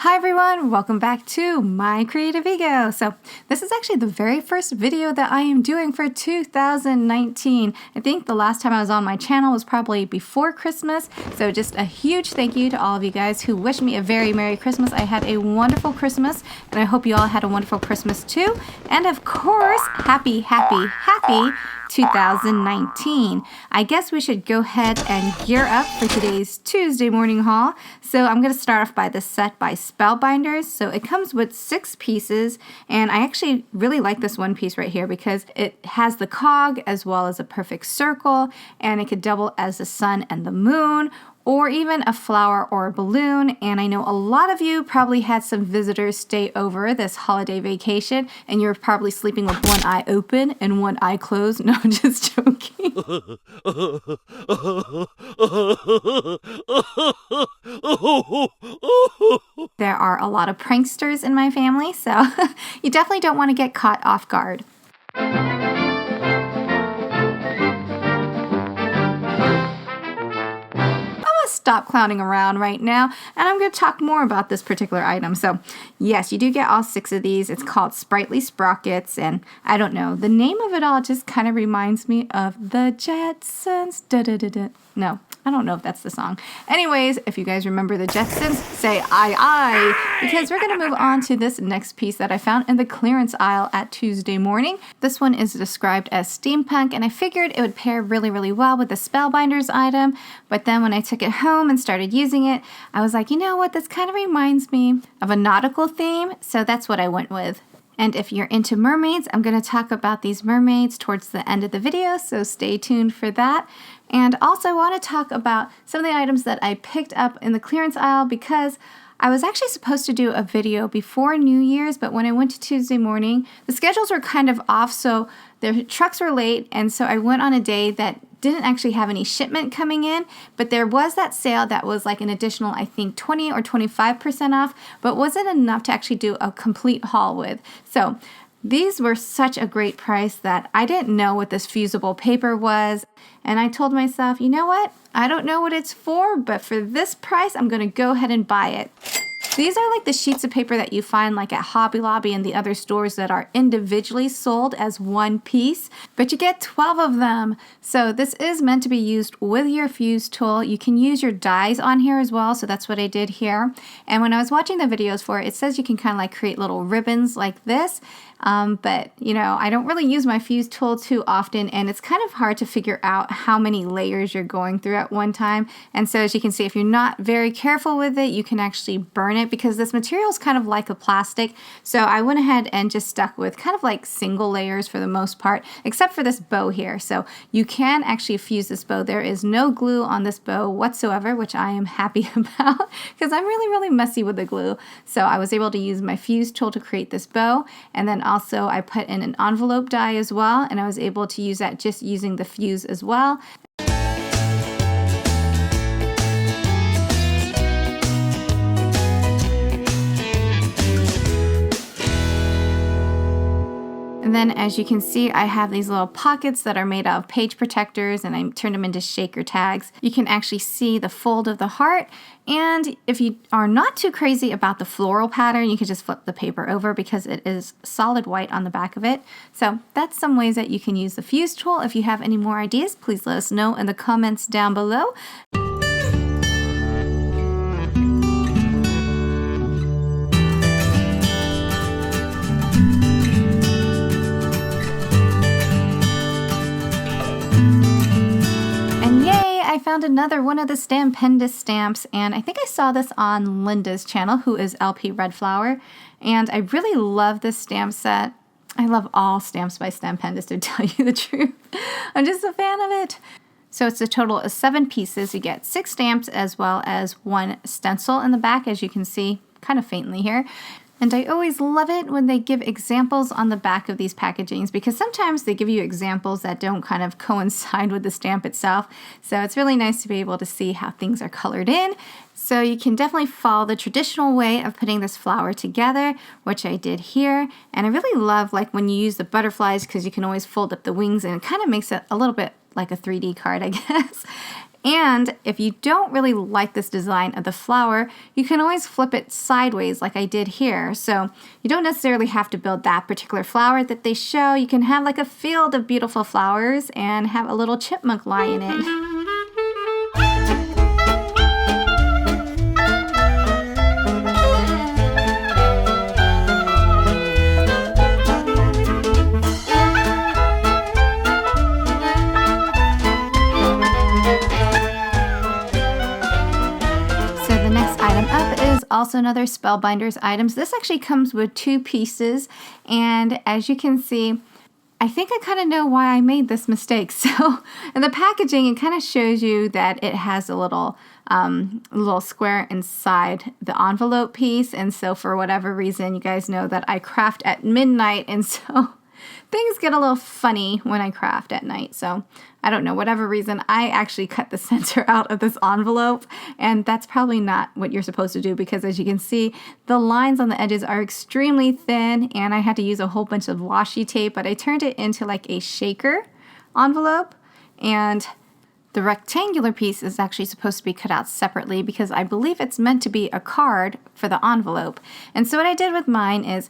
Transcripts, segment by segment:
Hi everyone, welcome back to My Creative Ego. So this is actually the very first video that I am doing for 2019. I think the last time I was on my channel was probably before Christmas. So just a huge thank you to all of you guys who wished me a very Merry Christmas. I had a wonderful Christmas and I hope you all had a wonderful Christmas too. And of course, happy 2019. I guess we should go ahead and gear up for today's Tuesday morning haul. So I'm going to start off by the set by Spellbinders. So it comes with 6 pieces, and I actually really like this one piece right here because it has the cog as well as a perfect circle, and it could double as the sun and the moon, or even a flower or a balloon. And I know a lot of you probably had some visitors stay over this holiday vacation and you're probably sleeping with one eye open and one eye closed. No, I'm just joking. There are a lot of pranksters in my family, so you definitely don't want to get caught off guard. Stop clowning around right now, and I'm going to talk more about this particular item. So yes, you do get all 6 of these. It's called Sprightly Sprockets, and I don't know, the name of it all just kind of reminds me of the Jetsons. No, I don't know if that's the song. Anyways, if you guys remember the Jetsons, say aye aye, because we're going to move on to this next piece that I found in the clearance aisle at Tuesday morning. This one is described as Steampunk, and I figured it would pair really well with the Spellbinders item, but then when I took it home and started using it, I was like, you know what, this kind of reminds me of a nautical theme, so that's what I went with. And if you're into mermaids, I'm going to talk about these mermaids towards the end of the video, so stay tuned for that. And also I want to talk about some of the items that I picked up in the clearance aisle because I was actually supposed to do a video before New Year's, but when I went to Tuesday morning, the schedules were kind of off, so the trucks were late, and so I went on a day that didn't actually have any shipment coming in, but there was that sale that was like an additional, I think 20 or 25% off, but wasn't enough to actually do a complete haul with. So these were such a great price that I didn't know what this fusible paper was, and I told myself, you know what, I don't know what it's for, but for this price, I'm going to go ahead and buy it. These are like the sheets of paper that you find like at Hobby Lobby and the other stores that are individually sold as one piece, but you get 12 of them. So this is meant to be used with your fuse tool. You can use your dies on here as well, so that's what I did here. And when I was watching the videos for it, it says you can kind of like create little ribbons like this. But you know, I don't really use my fuse tool too often, and it's kind of hard to figure out how many layers you're going through at one time. And so as you can see, if you're not very careful with it, you can actually burn it because this material is kind of like a plastic. So I went ahead and just stuck with kind of like single layers for the most part, except for this bow here. So you can actually fuse this bow. There is no glue on this bow whatsoever, which I am happy about because I'm really messy with the glue. So I was able to use my fuse tool to create this bow, and then also I put in an envelope die as well, and I was able to use that just using the fuse as well. And then as you can see, I have these little pockets that are made out of page protectors, and I turned them into shaker tags. You can actually see the fold of the heart, and if you are not too crazy about the floral pattern, you can just flip the paper over because it is solid white on the back of it. So that's some ways that you can use the fuse tool. If you have any more ideas, please let us know in the comments down below. I found another one of the Stampendous stamps, and I think I saw this on Linda's channel, who is LP Red Flower, and I really love this stamp set. I love all stamps by Stampendous, to tell you the truth. I'm just a fan of it. So it's a total of 7 pieces. You get 6 stamps as well as 1 stencil in the back, as you can see kind of faintly here. And I always love it when they give examples on the back of these packagings, because sometimes they give you examples that don't kind of coincide with the stamp itself. So it's really nice to be able to see how things are colored in. So you can definitely follow the traditional way of putting this flower together, which I did here. And I really love like when you use the butterflies, because you can always fold up the wings and it kind of makes it a little bit like a 3D card, I guess. And if you don't really like this design of the flower, you can always flip it sideways like I did here. So you don't necessarily have to build that particular flower that they show. You can have like a field of beautiful flowers and have a little chipmunk lie in it. Also another Spellbinders items. This actually comes with 2 pieces, and as you can see, I think I kind of know why I made this mistake. So in the packaging, it kind of shows you that it has a little square inside the envelope piece, and so for whatever reason, you guys know that I craft at midnight, and so things get a little funny when I craft at night. So I don't know, whatever reason, I actually cut the center out of this envelope, and that's probably not what you're supposed to do, because as you can see, the lines on the edges are extremely thin, and I had to use a whole bunch of washi tape, but I turned it into like a shaker envelope, and the rectangular piece is actually supposed to be cut out separately because I believe it's meant to be a card for the envelope. And so what I did with mine is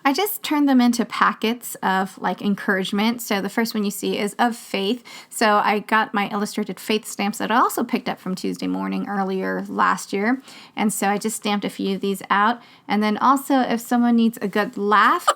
I just turned them into packets of like encouragement. So the first one you see is of faith. So I got my illustrated faith stamps that I also picked up from Tuesday Morning earlier last year. And so I just stamped a few of these out. And then also if someone needs a good laugh,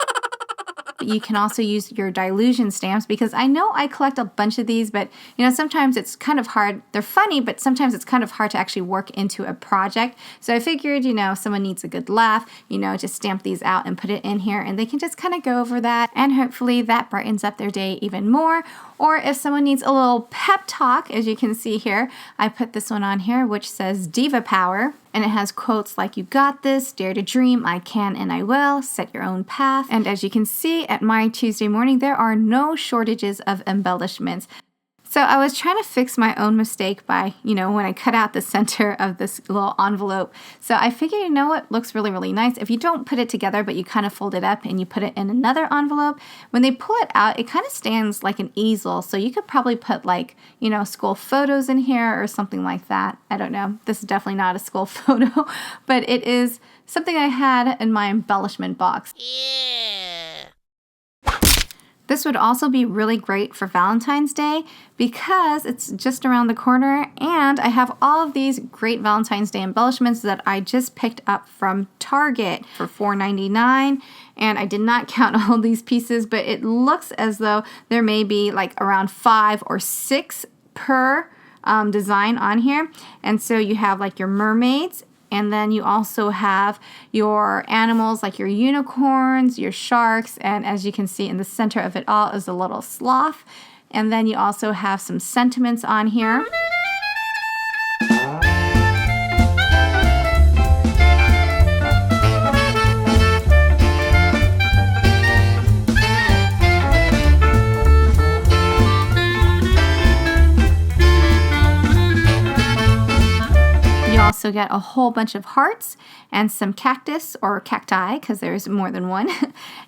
you can also use your Delusion stamps, because I know I collect a bunch of these, but you know, sometimes it's kind of hard. They're funny, but sometimes it's kind of hard to actually work into a project. So I figured, you know, if someone needs a good laugh, you know, just stamp these out and put it in here, and they can just kind of go over that, and hopefully that brightens up their day even more. Or if someone needs a little pep talk, as you can see here, I put this one on here, which says Diva Power. And it has quotes like, "You got this, dare to dream, I can and I will, set your own path." And as you can see at my Tuesday Morning, there are no shortages of embellishments. So I was trying to fix my own mistake by, you know, when I cut out the center of this little envelope. So I figured, you know what, looks really, really nice. If you don't put it together, but you kind of fold it up and you put it in another envelope, when they pull it out, it kind of stands like an easel. So you could probably put like, you know, school photos in here or something like that. I don't know. This is definitely not a school photo, but it is something I had in my embellishment box. Yeah. This would also be really great for Valentine's Day because it's just around the corner, and I have all of these great Valentine's Day embellishments that I just picked up from Target for $4.99, and I did not count all these pieces, but it looks as though there may be like around 5 or 6 per design on here. And so you have like your mermaids, and then you also have your animals like your unicorns, your sharks, and as you can see in the center of it all is a little sloth. And then you also have some sentiments on here. Also get a whole bunch of hearts and some cactus or cacti, because there's more than one.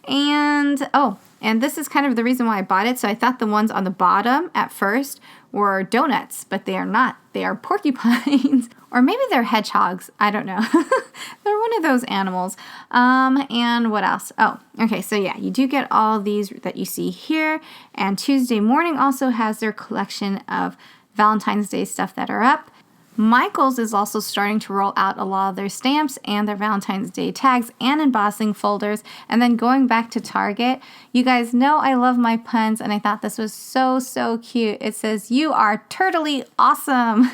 And this is kind of the reason why I bought it. So I thought the ones on the bottom at first were donuts, but they are not. They are porcupines. Or maybe they're hedgehogs. I don't know. They're one of those animals. And what else? Oh, okay. So yeah, you do get all these that you see here. And Tuesday Morning also has their collection of Valentine's Day stuff that are up. Michaels is also starting to roll out a lot of their stamps and their Valentine's Day tags and embossing folders. And then going back to Target, you guys know I love my puns, and I thought this was so, so cute. It says, "You are turtly awesome."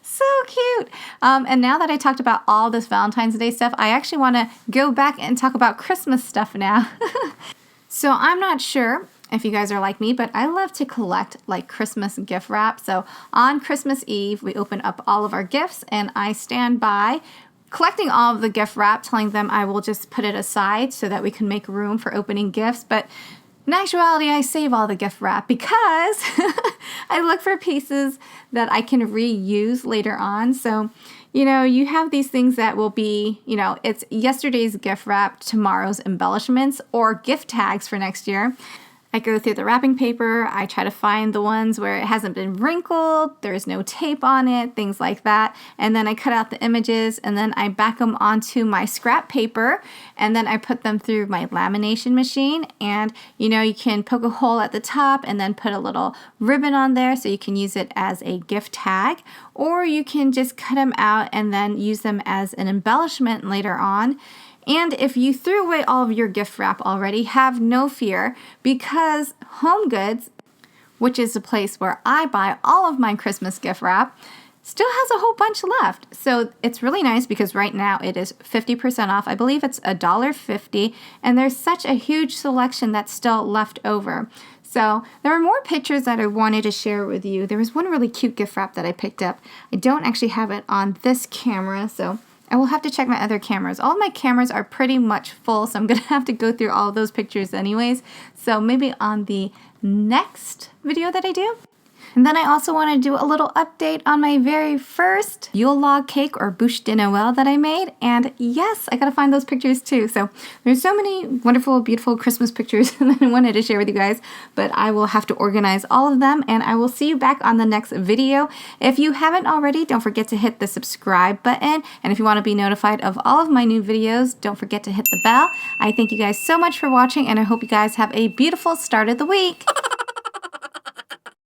So cute. And now that I talked about all this Valentine's Day stuff, I actually want to go back and talk about Christmas stuff now. So I'm not sure if you guys are like me, but I love to collect like Christmas gift wrap. So on Christmas Eve, we open up all of our gifts, and I stand by collecting all of the gift wrap, telling them I will just put it aside so that we can make room for opening gifts. But in actuality, I save all the gift wrap because I look for pieces that I can reuse later on. So, you know, you have these things that will be, you know, it's yesterday's gift wrap, tomorrow's embellishments, or gift tags for next year. I go through the wrapping paper, I try to find the ones where it hasn't been wrinkled, there's no tape on it, things like that. And then I cut out the images and then I back them onto my scrap paper and then I put them through my lamination machine. And you can poke a hole at the top and then put a little ribbon on there so you can use it as a gift tag, or you can just cut them out and then use them as an embellishment later on. And if you threw away all of your gift wrap already, have no fear, because Home Goods, which is the place where I buy all of my Christmas gift wrap, still has a whole bunch left. So it's really nice because right now it is 50% off. I believe it's $1.50, and there's such a huge selection that's still left over. So there are more pictures that I wanted to share with you. There was one really cute gift wrap that I picked up. I don't actually have it on this camera, so I will have to check my other cameras. All of my cameras are pretty much full, so I'm going to have to go through all of those pictures anyways. So maybe on the next video that I do. And then I also want to do a little update on my very first Yule log cake or bûche de Noël that I made. And yes, I gotta find those pictures too. So there's so many wonderful, beautiful Christmas pictures that I wanted to share with you guys, but I will have to organize all of them, and I will see you back on the next video. If you haven't already, don't forget to hit the subscribe button. And if you want to be notified of all of my new videos, don't forget to hit the bell. I thank you guys so much for watching, and I hope you guys have a beautiful start of the week.